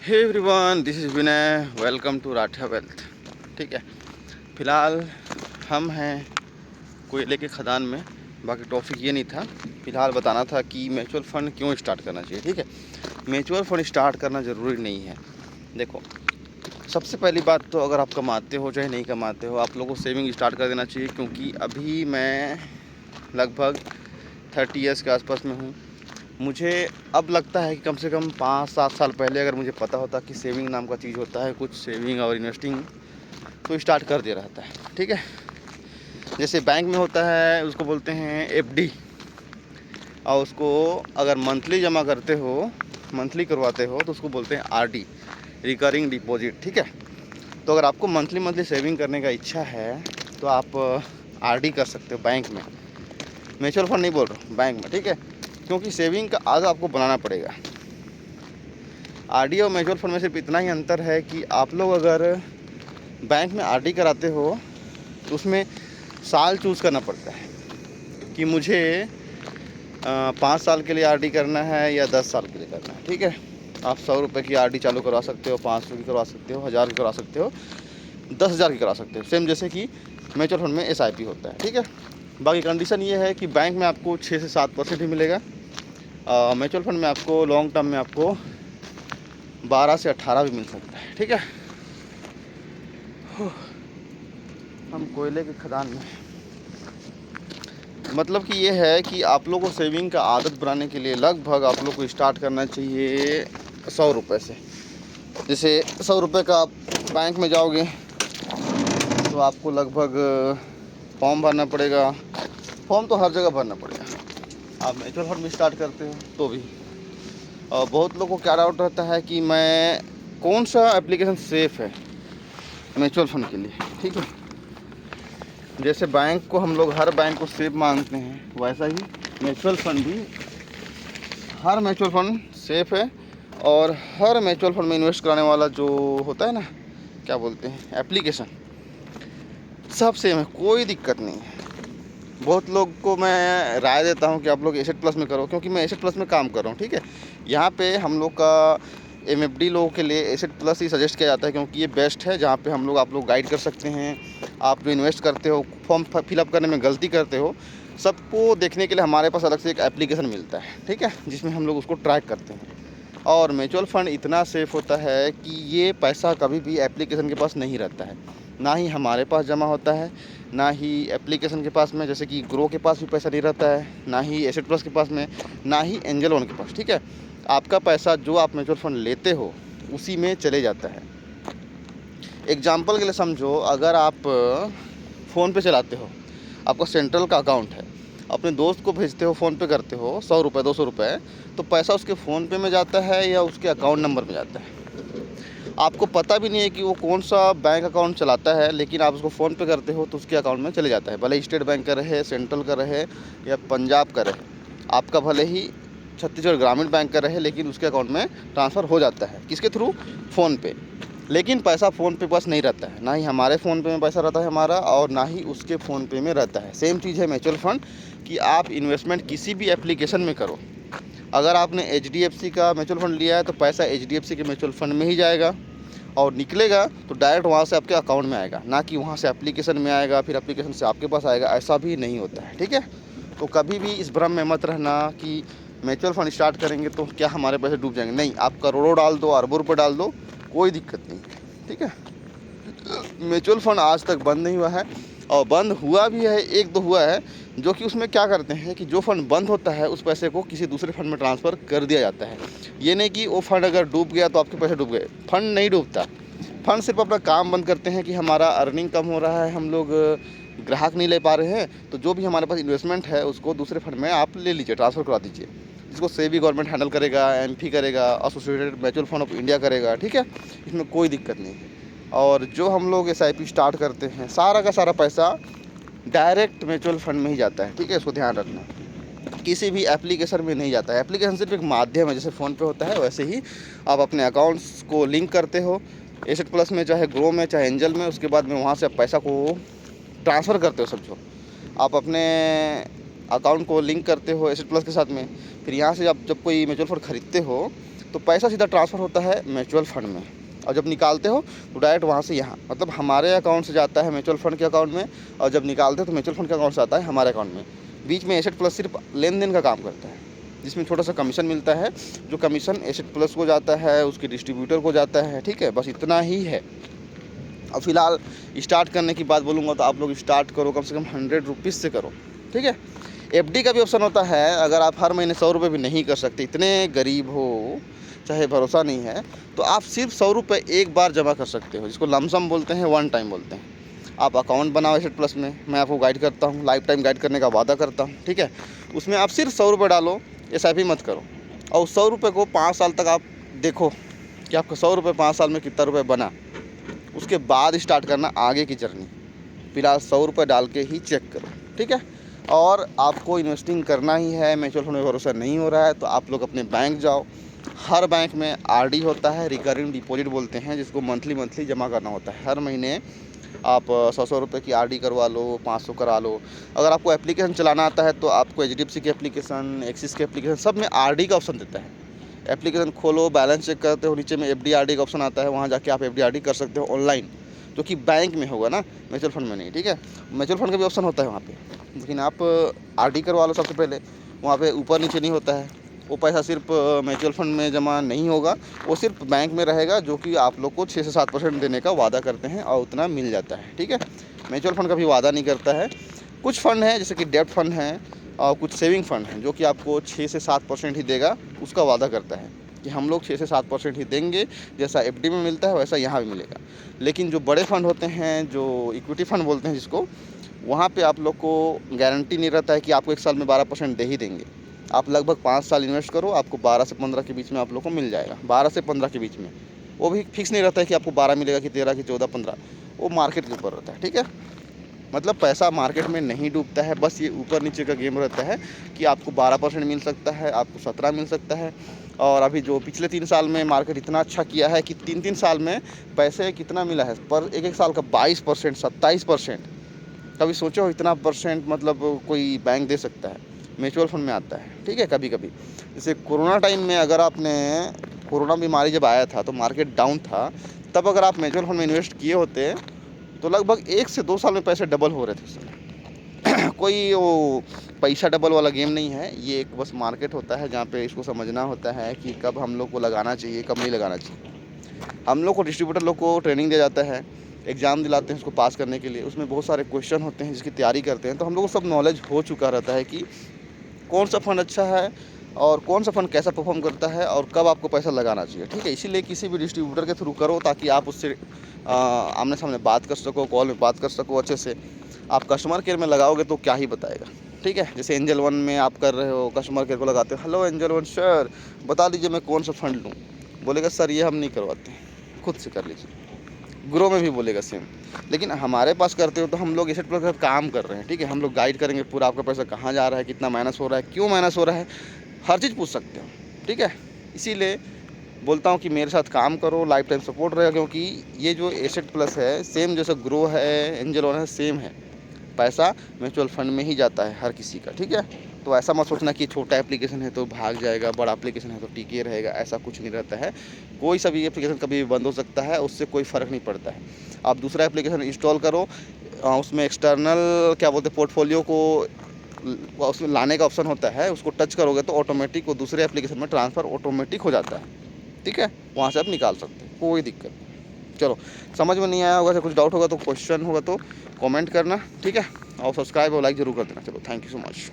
Hey everyone, this is Vinay. Welcome to Ratha wealth. ठीक है, फ़िलहाल हम हैं कोयले के खदान में। बाकी टॉपिक ये नहीं था, फ़िलहाल बताना था कि म्यूचुअल फ़ंड क्यों स्टार्ट करना चाहिए। ठीक है, म्यूचुअल फ़ंड स्टार्ट करना ज़रूरी नहीं है। देखो, सबसे पहली बात तो अगर आप कमाते हो चाहे नहीं कमाते हो, आप लोगों को सेविंग स्टार्ट कर देना चाहिए। क्योंकि अभी मैं लगभग 30 ईयर्स के आसपास में हूँ। मुझे अब लगता है कि कम से कम 5-7 साल पहले अगर मुझे पता होता कि सेविंग नाम का चीज़ होता है, कुछ सेविंग और इन्वेस्टिंग, तो स्टार्ट कर दिया रहता है। ठीक है, जैसे बैंक में होता है उसको बोलते हैं एफडी, और उसको अगर मंथली जमा करते हो, मंथली करवाते हो, तो उसको बोलते हैं आरडी, रिकरिंग डिपॉजिट। ठीक है, तो अगर आपको मंथली मंथली सेविंग करने का इच्छा है तो आप आरडी कर सकते हो बैंक में। म्यूचुअल फंड नहीं बोल रहा हूँ, बैंक में। ठीक है, क्योंकि सेविंग का आदत आपको बनाना पड़ेगा। आरडी और म्यूचुअल फंड में सिर्फ इतना ही अंतर है कि आप लोग अगर बैंक में आरडी कराते हो तो उसमें साल चूज़ करना पड़ता है कि मुझे 5 साल के लिए आरडी करना है या 10 साल के लिए करना है। ठीक है, आप 100 रुपये की आरडी चालू करवा सकते हो, 500 की करवा सकते हो, 1000 की करवा सकते हो, 10,000 की करा सकते हो। सेम जैसे कि म्यूचुअल फंड में एसआईपी होता है। ठीक है, बाकी कंडीशन ये है कि बैंक में आपको 6 से 7% ही मिलेगा। म्यूचुअल फंड में आपको लॉन्ग टर्म में आपको 12 से 18 भी मिल सकता है। ठीक है, हम कोयले के खदान में, मतलब कि ये है कि आप लोगों को सेविंग का आदत बनाने के लिए लगभग आप लोग को स्टार्ट करना चाहिए 100 रुपये से। जैसे 100 रुपये का आप बैंक में जाओगे तो आपको लगभग फॉर्म भरना पड़ेगा। फॉर्म तो हर जगह भरना पड़ेगा। आप म्यूचुअल फंड में स्टार्ट करते हो तो भी। और बहुत लोगों को क्या डाउट रहता है कि मैं कौन सा एप्लीकेशन सेफ़ है म्यूचुअल फंड के लिए। ठीक है, जैसे बैंक को हम लोग हर बैंक को सेफ मानते हैं, वैसा ही म्यूचुअल फंड भी, हर म्यूचुअल फंड सेफ़ है। और हर म्यूचुअल फंड में इन्वेस्ट कराने वाला जो होता है ना, क्या बोलते हैं, एप्लीकेशन, सब सेम है, कोई दिक्कत नहीं है। बहुत लोग को मैं राय देता हूँ कि आप लोग एसेट प्लस में करो, क्योंकि मैं एसेट प्लस में काम कर रहा हूँ। ठीक है, यहाँ पे हम लोग का एमएफडी लोगों के लिए एसेट प्लस ही सजेस्ट किया जाता है, क्योंकि ये बेस्ट है, जहाँ पे हम लोग आप लोग गाइड कर सकते हैं। आप जो इन्वेस्ट करते हो, फॉर्म फिलअप करने में गलती करते हो, सबको देखने के लिए हमारे पास अलग से एक एप्लीकेशन मिलता है। ठीक है, जिसमें हम लोग उसको ट्रैक करते हैं। और म्यूचुअल फंड इतना सेफ़ होता है कि ये पैसा कभी भी एप्लीकेशन के पास नहीं रहता है, ना ही हमारे पास जमा होता है, ना ही एप्लीकेशन के पास में, जैसे कि ग्रो के पास भी पैसा नहीं रहता है, ना ही एसेट प्लस के पास में, ना ही एंजल वन के पास। ठीक है, आपका पैसा जो आप म्यूचुअल फंड लेते हो उसी में चले जाता है। एग्जाम्पल के लिए समझो, अगर आप फ़ोन पे चलाते हो, आपका सेंट्रल का अकाउंट है, अपने दोस्त को भेजते हो, फ़ोन पे करते हो 100 रुपये 200 रुपये, तो पैसा उसके फ़ोन पे में जाता है या उसके अकाउंट नंबर में जाता है, आपको पता भी नहीं है कि वो कौन सा बैंक अकाउंट चलाता है, लेकिन आप उसको फ़ोन पे करते हो तो उसके अकाउंट में चले जाता है। भले स्टेट बैंक का रहे, सेंट्रल का रहे या पंजाब का रहे, आपका भले ही छत्तीसगढ़ ग्रामीण बैंक का रहे, लेकिन उसके अकाउंट में ट्रांसफ़र हो जाता है। किसके थ्रू? फ़ोन पे। लेकिन पैसा फ़ोन पे पास नहीं रहता है, ना ही हमारे फ़ोन पे में पैसा रहता है हमारा, और ना ही उसके फ़ोन पे में रहता है। सेम चीज़ है म्यूचुअल फंड कि आप इन्वेस्टमेंट किसी भी एप्लीकेशन में करो, अगर आपने एचडीएफसी का म्यूचुअल फंड लिया है तो पैसा एचडीएफसी के म्यूचुअल फंड में ही जाएगा, और निकलेगा तो डायरेक्ट वहाँ से आपके अकाउंट में आएगा, ना कि वहाँ से एप्लीकेशन में आएगा, फिर एप्लीकेशन से आपके पास आएगा। ऐसा भी नहीं होता है। ठीक है, तो कभी भी इस भ्रम में मत रहना कि म्यूचुअल फंड स्टार्ट करेंगे तो क्या हमारे पैसे डूब जाएंगे। नहीं, आप करोड़ों डाल दो, अरबों रुपये डाल दो, कोई दिक्कत नहीं है। ठीक है, म्यूचुअल फंड आज तक बंद नहीं हुआ है, और बंद हुआ भी है, एक दो हुआ है, जो कि उसमें क्या करते हैं कि जो फंड बंद होता है उस पैसे को किसी दूसरे फंड में ट्रांसफ़र कर दिया जाता है। ये नहीं कि वो फंड अगर डूब गया तो आपके पैसे डूब गए, फंड नहीं डूबता। फंड सिर्फ अपना काम बंद करते हैं कि हमारा अर्निंग कम हो रहा है, हम लोग ग्राहक नहीं ले पा रहे हैं, तो जो भी हमारे पास इन्वेस्टमेंट है उसको दूसरे फंड में आप ले लीजिए, ट्रांसफ़र करा दीजिए, जिसको सेबी गवर्नमेंट हैंडल करेगा, एमपी करेगा, associated mutual fund of India करेगा। ठीक है, इसमें कोई दिक्कत नहीं है। और जो हम लोग एसआईपी स्टार्ट करते हैं, सारा का सारा पैसा डायरेक्ट म्यूचुअल फंड में ही जाता है। ठीक है, इसको ध्यान रखना, किसी भी एप्लीकेशन में नहीं जाता है। एप्लीकेशन सिर्फ एक माध्यम है, जैसे फ़ोन पे होता है वैसे ही आप अपने अकाउंट्स को लिंक करते हो एसेट प्लस में, चाहे ग्रो में, चाहे एंजल में, उसके बाद में वहाँ से आप पैसा को ट्रांसफ़र करते हो। समझो, आप अपने अकाउंट को लिंक करते हो एसेट प्लस के साथ में, फिर यहाँ से आप जब कोई म्यूचुअल फंड खरीदते हो तो पैसा सीधा ट्रांसफ़र होता है म्यूचुअल फंड में, और जब निकालते हो तो डायरेक्ट वहाँ से यहाँ, मतलब हमारे अकाउंट से जाता है म्यूचुअल फंड के अकाउंट में, और जब निकालते हो तो म्यूचुअल फंड के अकाउंट से आता है हमारे अकाउंट में। बीच में एसेट प्लस सिर्फ लेन देन का काम करता है, जिसमें छोटा सा कमीशन मिलता है, जो कमीशन एसेट प्लस को जाता है, उसके डिस्ट्रीब्यूटर को जाता है, ठीक है, बस इतना ही है। अब फिलहाल स्टार्ट करने की बात बोलूँगा तो आप लोग स्टार्ट करो कम से कम 100 रुपीज़ से करो, ठीक है। एफडी का भी ऑप्शन होता है, अगर आप हर महीने 100 रुपये भी नहीं कर सकते, इतने गरीब हो, चाहे भरोसा नहीं है, तो आप सिर्फ 100 रुपये एक बार जमा कर सकते हो, जिसको लमसम बोलते हैं, वन टाइम बोलते हैं। आप अकाउंट बनाओ एसेट प्लस में, मैं आपको गाइड करता हूँ, लाइफ टाइम गाइड करने का वादा करता हूँ, ठीक है। उसमें आप सिर्फ 100 रुपये डालो, SIP मत करो, और 100 रुपये को 5 साल तक आप देखो कि आपका 100 रुपये 5 साल में कितना रुपये बना, उसके बाद स्टार्ट करना आगे की जर्नी। फिलहाल 100 रुपये डाल के ही चेक करो, ठीक है। और आपको इन्वेस्टिंग करना ही है, म्यूचुअल फंड में भरोसा नहीं हो रहा है, तो आप लोग अपने बैंक जाओ। हर बैंक में RD होता है, रिकरिंग डिपॉजिट बोलते हैं, जिसको मंथली जमा करना होता है। हर महीने आप 100 रुपये की RD करवा लो, 500 करा लो। अगर आपको एप्लीकेशन चलाना आता है तो आपको HDFC की एप्लीकेशन, एक्सिस की एप्लीकेशन, सब में RD का ऑप्शन देता है। एप्लीकेशन खोलो, बैलेंस चेक करते हो, नीचे में FD RD का ऑप्शन आता है, वहाँ जाके आप FD RD कर सकते हो ऑनलाइन, जो कि बैंक में होगा ना, म्यूचुअल फंड में नहीं, ठीक है। म्यूचुअल फंड का भी ऑप्शन होता है वहाँ पे, लेकिन आप RD करवा लो सबसे पहले। वहाँ पे ऊपर नीचे नहीं होता है, वो पैसा सिर्फ म्यूचुअल फंड में जमा नहीं होगा, वो सिर्फ बैंक में रहेगा, जो कि आप लोग को 6 से 7% देने का वादा करते हैं, और उतना मिल जाता है, ठीक है। म्यूचुअल फंड का भी वादा नहीं करता है। कुछ फ़ंड हैं जैसे कि डेब्ट फंड हैं, और कुछ सेविंग फ़ंड हैं, जो कि आपको 6 से 7% ही देगा, उसका वादा करता है कि हम लोग 6 से 7% ही देंगे, जैसा FD में मिलता है वैसा यहाँ भी मिलेगा। लेकिन जो बड़े फंड होते हैं, जो इक्विटी फंड बोलते हैं जिसको, वहाँ पे आप लोग को गारंटी नहीं रहता है कि आपको 1 साल में 12% दे ही देंगे। आप लगभग 5 साल इन्वेस्ट करो, आपको 12 से 15 के बीच में आप लोग को मिल जाएगा, 12 से 15 के बीच में। वो भी फिक्स नहीं रहता है कि आपको 12 मिलेगा कि 13 कि 14, 15, वो मार्केट के ऊपर रहता है, ठीक है। मतलब पैसा मार्केट में नहीं डूबता है, बस ये ऊपर नीचे का गेम रहता है कि आपको 12% मिल सकता है, आपको 17 मिल सकता है। और अभी जो पिछले 3 साल में मार्केट इतना अच्छा किया है कि 3 साल में पैसे कितना मिला है, पर एक साल का 22%, 27%। कभी सोचो इतना परसेंट मतलब कोई बैंक दे सकता है, म्यूचुअल फंड में आता है, ठीक है। कभी कभी जैसे कोरोना टाइम में, अगर आपने, कोरोना बीमारी जब आया था तो मार्केट डाउन था, तब अगर आप म्यूचुअल फंड में इन्वेस्ट किए होते तो लगभग 1 से 2 साल में पैसे डबल हो रहे थे उस समय। कोई वो पैसा डबल वाला गेम नहीं है, ये एक बस मार्केट होता है जहाँ पे इसको समझना होता है कि कब हम लोग को लगाना चाहिए, कब नहीं लगाना चाहिए। हम लोग को डिस्ट्रीब्यूटर लोग को ट्रेनिंग दिया जाता है, एग्ज़ाम दिलाते हैं उसको पास करने के लिए, उसमें बहुत सारे क्वेश्चन होते हैं जिसकी तैयारी करते हैं, तो हम लोग को सब नॉलेज हो चुका रहता है कि कौन सा फ़ंड अच्छा है और कौन सा फ़ंड कैसा परफॉर्म करता है और कब आपको पैसा लगाना चाहिए, ठीक है। इसीलिए किसी भी डिस्ट्रीब्यूटर के थ्रू करो, ताकि आप उससे आमने सामने बात कर सको, कॉल में बात कर सको अच्छे से। आप कस्टमर केयर में लगाओगे तो क्या ही बताएगा, ठीक है। जैसे एंजल वन में आप कर रहे हो, कस्टमर केयर को लगाते हो, हेलो एंजल वन सर, बता दीजिए मैं कौन सा फ़ंड लूँ, बोलेगा सर ये हम नहीं करवाते, खुद से कर लीजिए। ग्रो में भी बोलेगा सेम। लेकिन हमारे पास करते हो तो हम लोग एसेट प्लस के साथ काम कर रहे हैं, ठीक है। हम लोग गाइड करेंगे पूरा, आपका पैसा कहाँ जा रहा है, कितना माइनस हो रहा है, क्यों माइनस हो रहा है, हर चीज़ पूछ सकते हो, ठीक है। इसीलिए बोलता हूँ कि मेरे साथ काम करो, लाइफ टाइम सपोर्ट रहेगा, क्योंकि ये जो एसेट प्लस है सेम जैसा ग्रो है, एंजल वन है, सेम है। पैसा म्यूचुअल फंड में ही जाता है हर किसी का, ठीक है। तो ऐसा मत सोचना कि छोटा एप्लीकेशन है तो भाग जाएगा, बड़ा एप्लीकेशन है तो टिके रहेगा, ऐसा कुछ नहीं रहता है। कोई सा भी एप्लीकेशन कभी भी बंद हो सकता है, उससे कोई फ़र्क नहीं पड़ता है। आप दूसरा एप्लीकेशन इंस्टॉल करो, उसमें एक्सटर्नल क्या बोलते हैं, पोर्टफोलियो को उसमें लाने का ऑप्शन होता है, उसको टच करोगे तो ऑटोमेटिक वो दूसरे एप्लीकेशन में ट्रांसफ़र ऑटोमेटिक हो जाता है, ठीक है। वहाँ से आप निकाल सकते हैं, कोई दिक्कत नहीं। चलो, समझ में नहीं आया होगा, कुछ डाउट होगा तो, क्वेश्चन होगा तो कमेंट करना, ठीक है। और सब्सक्राइब और लाइक ज़रूर कर देना। चलो, थैंक यू सो मच।